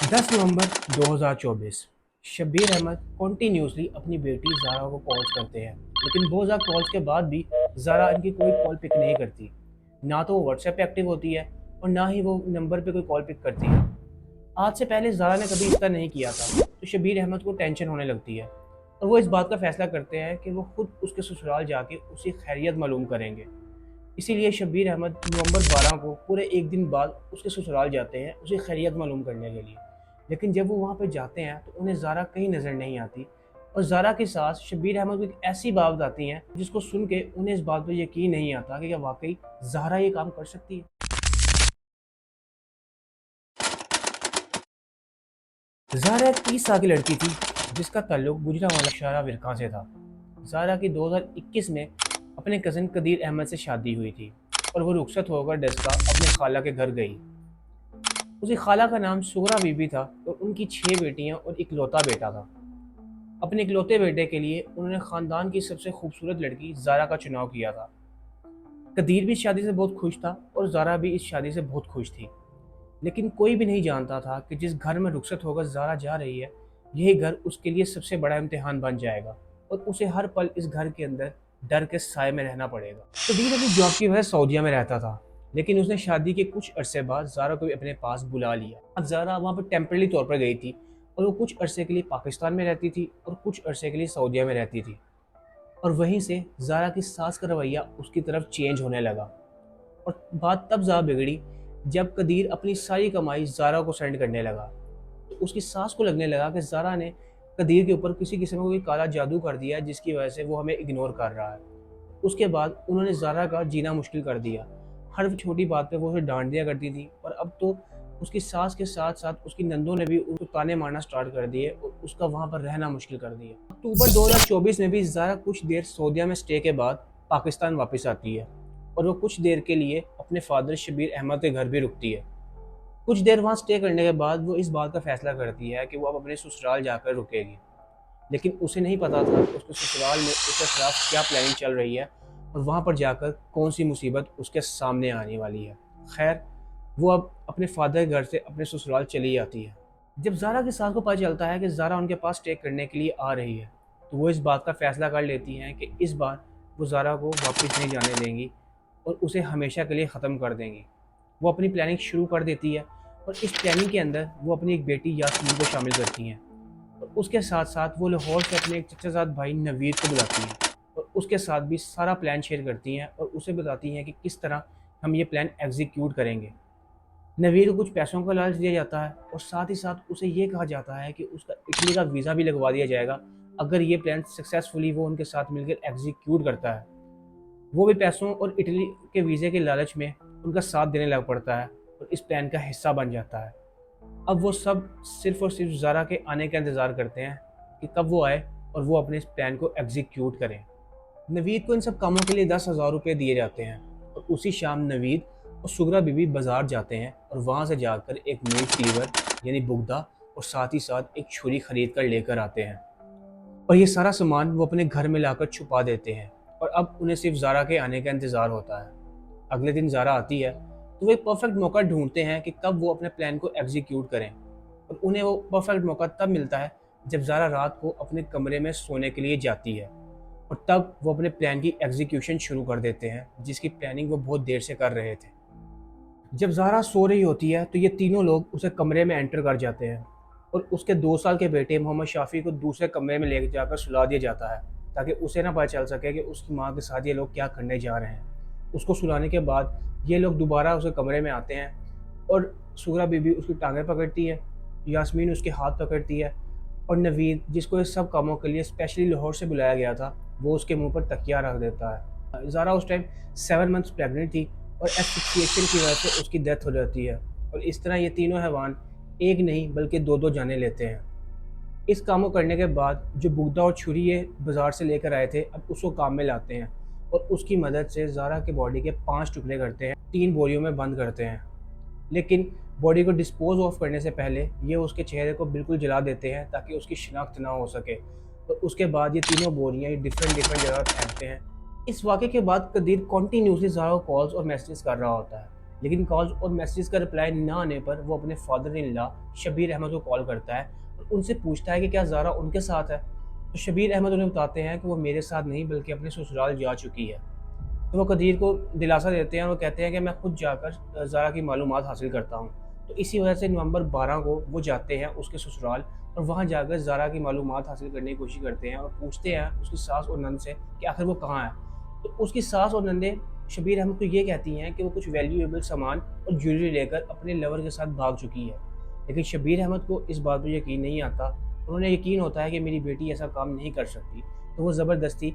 10 नवंबर 2024। Shabbir Ahmad continuously अपनी बेटी ज़ारा को कॉल्स करते हैं, लेकिन बहुत ज़्यादा कॉल्स के बाद भी ज़ारा इनकी कोई कॉल पिक नहीं करती। ना तो वो व्हाट्सएप पे एक्टिव होती है और ना ही वो नंबर पे कोई कॉल पिक करती है। आज से पहले ज़ारा ने कभी इसका नहीं किया था, तो शब्बीर अहमद को टेंशन होने लगती है और वो इस बात का फैसला करते हैं कि वो खुद उसके ससुराल जाके उसकी खैरियत मालूम करेंगे। इसीलिए शब्बीर अहमद नवंबर 12 को पूरे एक दिन बाद उसके ससुराल जाते हैं उसकी खैरियत मालूम करने के लिए। लेकिन जब वो वहाँ पे जाते हैं तो उन्हें ज़ारा कहीं नज़र नहीं आती और ज़ारा के साथ शब्बीर अहमद को एक ऐसी बात आती हैं जिसको सुन के उन्हें इस बात पर यकीन नहीं आता कि क्या वाकई ज़ारा ये काम कर सकती है। ज़ारा एक 30 साल की लड़की थी जिसका ताल्लुक गुजरांवाला शारा विरकां से था। ज़ारा की 2021 में अपने कज़न कदीर अहमद से शादी हुई थी और वो रुखसत होकर डस्का अपने खाला के घर गई। उसकी खाला का नाम सुगरा बीबी था और उनकी 6 बेटियां और इकलौता बेटा था। अपने इकलौते बेटे के लिए उन्होंने ख़ानदान की सबसे खूबसूरत लड़की ज़ारा का चुनाव किया था। कदीर भी इस शादी से बहुत खुश था और ज़ारा भी इस शादी से बहुत खुश थी। लेकिन कोई भी नहीं जानता था कि जिस घर में रुखसत होकर ज़ारा जा रही है, यही घर उसके लिए सबसे बड़ा इम्तिहान बन जाएगा और उसे हर पल इस घर के अंदर डर के साए में रहना पड़ेगा। कदीर अपनी जॉब की वजह सऊदीया में रहता था, लेकिन उसने शादी के कुछ अरसे बाद ज़ारा को भी अपने पास बुला लिया। अब ज़ारा वहाँ पर टेम्परेरी तौर पर गई थी और वो कुछ अरसे के लिए पाकिस्तान में रहती थी और कुछ अरसे के लिए सऊदीया में रहती थी। और वहीं से ज़ारा की सास का रवैया उसकी तरफ चेंज होने लगा और बात तब ज़्यादा बिगड़ी जब कदीर अपनी सारी कमाई ज़ारा को सेंड करने लगा। तो उसकी सास को लगने लगा कि ज़ारा ने कदीर के ऊपर किसी किस्म का कोई काला जादू कर दिया है जिसकी वजह से वो हमें इग्नोर कर रहा है। उसके बाद उन्होंने ज़ारा का जीना मुश्किल कर दिया। हर छोटी बात पे वो उसे डांट दिया करती थी और अब तो उसकी सास के साथ साथ उसकी नंदों ने भी उसको ताने मारना स्टार्ट कर दिए और उसका वहाँ पर रहना मुश्किल कर दिया। अक्टूबर 2024 में भी ज़ारा कुछ देर सऊदीया में स्टे के बाद पाकिस्तान वापस आती है और वो कुछ देर के लिए अपने फादर शब्बीर अहमद के घर भी रुकती है। कुछ देर वहाँ स्टे करने के बाद वो इस बात का फैसला करती है कि वो अब अपने ससुराल जाकर रुकेगी। लेकिन उसे नहीं पता था कि उसके ससुराल में उसके खिलाफ क्या प्लानिंग चल रही है और वहाँ पर जाकर कौन सी मुसीबत उसके सामने आने वाली है। खैर, वो अब अपने फादर के घर से अपने ससुराल चली जाती है। जब ज़ारा की सास को पता चलता है कि ज़ारा उनके पास स्टे करने के लिए आ रही है, तो वो इस बात का फैसला कर लेती हैं कि इस बार वो ज़ारा को वापस नहीं जाने देंगी और उसे हमेशा के लिए ख़त्म कर देंगी। वो अपनी प्लानिंग शुरू कर देती है और इस प्लानिंग के अंदर वो अपनी एक बेटी यास्मीन को शामिल करती हैं और उसके साथ साथ वो लाहौर से अपने एक चचाजाद भाई नवीद को बुलाती हैं और उसके साथ भी सारा प्लान शेयर करती हैं और उसे बताती हैं कि किस तरह हम ये प्लान एग्जीक्यूट करेंगे। नवीद को कुछ पैसों का लालच दिया जाता है और साथ ही साथ उसे ये कहा जाता है कि उसका इटली का वीज़ा भी लगवा दिया जाएगा अगर ये प्लान सक्सेसफुली वो उनके साथ मिलकर एग्जीक्यूट करता है। वो भी पैसों और इटली के वीज़े के लालच में उनका साथ देने लग पड़ता है और इस प्लान का हिस्सा बन जाता है। अब वो सब सिर्फ़ और सिर्फ ज़ारा के आने का इंतज़ार करते हैं कि कब वो आए और वो अपने इस प्लान को एग्जीक्यूट करें। नवीद को इन सब कामों के लिए 10,000 रुपये दिए जाते हैं और उसी शाम नवीद और सुगरा बीबी बाज़ार जाते हैं और वहाँ से जाकर एक मीट क्लीवर यानी बुगदा और साथ ही साथ एक छुरी खरीद कर लेकर आते हैं और ये सारा सामान वो अपने घर में लाकर छुपा देते हैं और अब उन्हें सिर्फ ज़ारा के आने का इंतज़ार होता है। अगले दिन ज़ारा आती है तो वो एक परफेक्ट मौका ढूंढते हैं कि कब वो अपने प्लान को एग्जीक्यूट करें और उन्हें वो परफेक्ट मौका तब मिलता है जब ज़ारा रात को अपने कमरे में सोने के लिए जाती है और तब वो अपने प्लान की एग्जीक्यूशन शुरू कर देते हैं जिसकी प्लानिंग वो बहुत देर से कर रहे थे। जब ज़ारा सो रही होती है तो ये तीनों लोग उसे कमरे में एंटर कर जाते हैं और उसके 2 साल के बेटे मोहम्मद शाफी को दूसरे कमरे में ले जाकर सुला दिया जाता है ताकि उसे ना पता चल सके कि उसकी माँ के साथ ये लोग क्या करने जा रहे हैं। उसको सुलाने के बाद ये लोग दोबारा उसके कमरे में आते हैं और सुगरा बीबी उसकी टांगें पकड़ती है, यास्मीन उसके हाथ पकड़ती है और नवीद जिसको इस सब कामों के लिए स्पेशली लाहौर से बुलाया गया था वो उसके मुंह पर तकिया रख देता है। ज़ारा उस टाइम 7 मंथ्स प्रेगनेंट थी और एस्फिक्सिएशन की वजह से उसकी डेथ हो जाती है और इस तरह ये तीनों हैवान एक नहीं बल्कि दो दो जाने लेते हैं। इस काम को करने के बाद जो बुगदा और छुरी ये बाजार से लेकर आए थे अब उसको काम में लाते हैं और उसकी मदद से ज़ारा के बॉडी के 5 टुकड़े करते हैं, 3 बोरियों में बंद करते हैं। लेकिन बॉडी को डिस्पोज ऑफ करने से पहले ये उसके चेहरे को बिल्कुल जला देते हैं ताकि उसकी शिनाख्त ना हो सके। तो उसके बाद ये तीनों बोरियां डिफरेंट डिफरेंट जगह फेंकते हैं। इस वाक़े के बाद कदीर कॉन्टीन्यूसली ज़ारा को कॉल्स और मैसेजेस कर रहा होता है, लेकिन कॉल्स और मैसेजेस का रिप्लाई ना आने पर वो अपने father in law Shabir Ahmed को कॉल करता है और उनसे पूछता है कि क्या ज़ारा उनके साथ है। तो शबीर अहमद उन्हें बताते हैं कि वो मेरे साथ नहीं बल्कि अपने ससुराल जा चुकी है। तो वो कदीर को दिलासा देते हैं और वो कहते हैं कि मैं खुद जाकर ज़ारा की मालूमात हासिल करता हूँ। तो इसी वजह से नवंबर 12 को वो जाते हैं उसके ससुराल और वहाँ जाकर ज़ारा की मालूमात हासिल करने की कोशिश करते हैं और पूछते हैं उसकी सास और नंद से कि आखिर वो कहाँ है। तो उसकी सास और नंदे शबीर अहमद को ये कहती हैं कि वो कुछ वैल्यूएबल सामान और ज्वेलरी लेकर अपने लवर के साथ भाग चुकी है। लेकिन शबीर अहमद को इस बात पर यकीन नहीं आता। उन्हें यकीन होता है कि मेरी बेटी ऐसा काम नहीं कर सकती। तो वो ज़बरदस्ती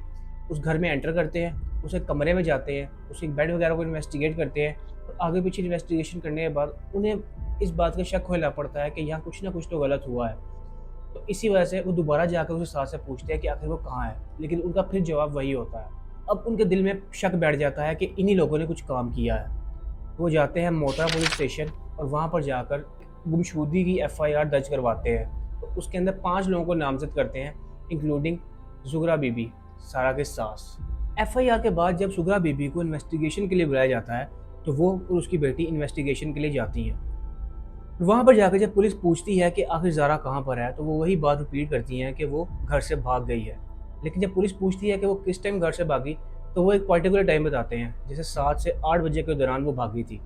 उस घर में एंटर करते हैं, उस एक कमरे में जाते हैं, उसके बेड वगैरह को इन्वेस्टिगेट करते हैं और आगे पीछे इन्वेस्टिगेशन करने के बाद उन्हें इस बात का शक होने लग पड़ता है कि यहाँ कुछ ना कुछ तो गलत हुआ है। तो इसी वजह से वो दोबारा जाकर उसके सास से पूछते हैं कि आखिर वो कहाँ है, लेकिन उनका फिर जवाब वही होता है। अब उनके दिल में शक बैठ जाता है कि इन्हीं लोगों ने कुछ काम किया है। वो जाते हैं मोतरा पुलिस स्टेशन और वहाँ पर जाकर गुमशुदगी की एफआईआर दर्ज करवाते हैं। तो उसके अंदर 5 लोगों को नामजद करते हैं, इंक्लूडिंग ज़ुगरा बीबी, सारा की सास। एफआईआर के बाद जब ज़ुगरा बीबी को इन्वेस्टिगेशन के लिए बुलाया जाता है तो वो और उसकी बेटी इन्वेस्टिगेशन के लिए जाती हैं। वहाँ पर जाकर जब पुलिस पूछती है कि आखिर ज़ारा कहाँ पर है तो वो वही बात रिपीट करती हैं कि वो घर से भाग गई है। लेकिन जब पुलिस पूछती है कि वो किस टाइम घर से भागी तो वो एक पर्टिकुलर टाइम बताते हैं, जैसे 7 से 8 बजे के दौरान वो भागी थी।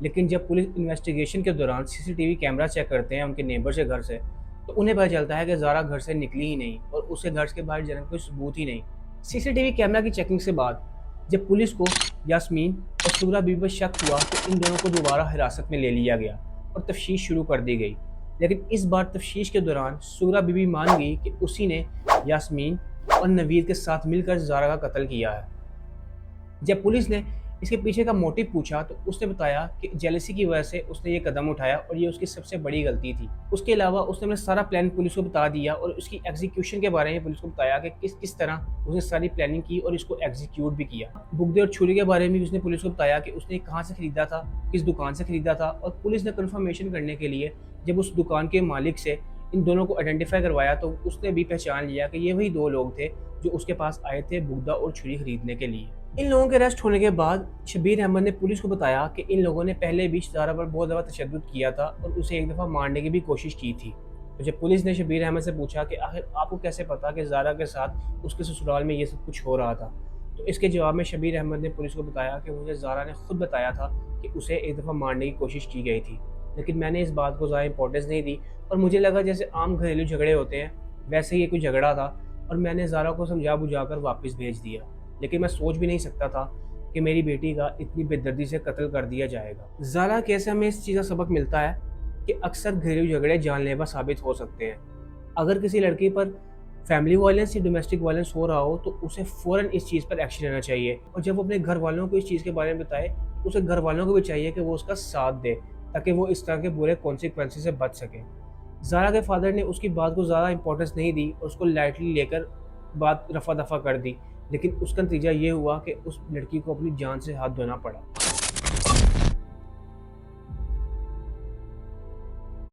लेकिन जब पुलिस इन्वेस्टिगेशन के दौरान सीसीटीवी कैमरा चेक करते हैं उनके नेबर के घर से तो उन्हें पता चलता है कि ज़ारा घर से निकली ही नहीं और उसके घर के बाहर जाने का कोई सबूत ही नहीं। सीसीटीवी कैमरा की चेकिंग से बाद जब पुलिस को यास्मीन और सुगरा बीबी पर शक हुआ तो इन दोनों को दोबारा हिरासत में ले लिया गया और तफ्तीश शुरू कर दी गई। लेकिन इस बार तफ्तीश के दौरान सुगरा बीबी मान गई कि उसी ने यास्मीन और नवीद के साथ मिलकर ज़ारा का कत्ल किया है। जब पुलिस ने इसके पीछे का मोटिव पूछा तो उसने बताया कि जेलसी की वजह से उसने ये कदम उठाया और ये उसकी सबसे बड़ी गलती थी। उसके अलावा उसने अपना सारा प्लान पुलिस को बता दिया और उसकी एग्जीक्यूशन के बारे में पुलिस को बताया कि किस किस तरह उसने सारी प्लानिंग की और इसको एग्जीक्यूट भी किया। बुगदे और छुरी के बारे में भी उसने पुलिस को बताया कि उसने कहाँ से खरीदा था, किस दुकान से खरीदा था। और पुलिस ने कन्फर्मेशन करने के लिए जब उस दुकान के मालिक से इन दोनों को आइडेंटिफाई करवाया तो उसने भी पहचान लिया कि ये वही 2 लोग थे जो उसके पास आए थे बुगदा और छुरी खरीदने के लिए। इन लोगों के अरेस्ट होने के बाद शबीर अहमद ने पुलिस को बताया कि इन लोगों ने पहले भी ज़ारा पर बहुत ज़्यादा तशद्दुद किया था और उसे एक दफ़ा मारने की भी कोशिश की थी। तो जब पुलिस ने शबीर अहमद से पूछा कि आखिर आपको कैसे पता कि ज़ारा के साथ उसके ससुराल में ये सब कुछ हो रहा था, तो इसके जवाब में शबीर अहमद ने पुलिस को बताया कि मुझे ज़ारा ने खुद बताया था कि उसे एक दफ़ा मारने की कोशिश की गई थी, लेकिन मैंने इस बात को ज़्यादा इंपॉर्टेंस नहीं दी और मुझे लगा जैसे आम घरेलू झगड़े होते हैं वैसे ही ये कोई झगड़ा था और मैंने ज़ारा को समझा बुझाकर वापस भेज दिया। लेकिन मैं सोच भी नहीं सकता था कि मेरी बेटी का इतनी बेदर्दी से कत्ल कर दिया जाएगा। ज़ारा केस हमें इस चीज़ का सबक मिलता है कि अक्सर घरेलू झगड़े जानलेवा साबित हो सकते हैं। अगर किसी लड़की पर फैमिली वायलेंस या डोमेस्टिक वायलेंस हो रहा हो तो उसे फ़ौरन इस चीज़ पर एक्शन लेना चाहिए और जब वो अपने घर वालों को इस चीज़ के बारे में बताए तो उसे घर वालों को भी चाहिए कि वो उसका साथ दे ताकि वो इस तरह के बुरे कॉन्सिक्वेंसेस से बच सके। ज़ारा के फादर ने उसकी बात को ज़्यादा इंपॉर्टेंस नहीं दी और उसको लाइटली लेकर बात रफा दफा कर दी, लेकिन उसका नतीजा ये हुआ कि उस लड़की को अपनी जान से हाथ धोना पड़ा।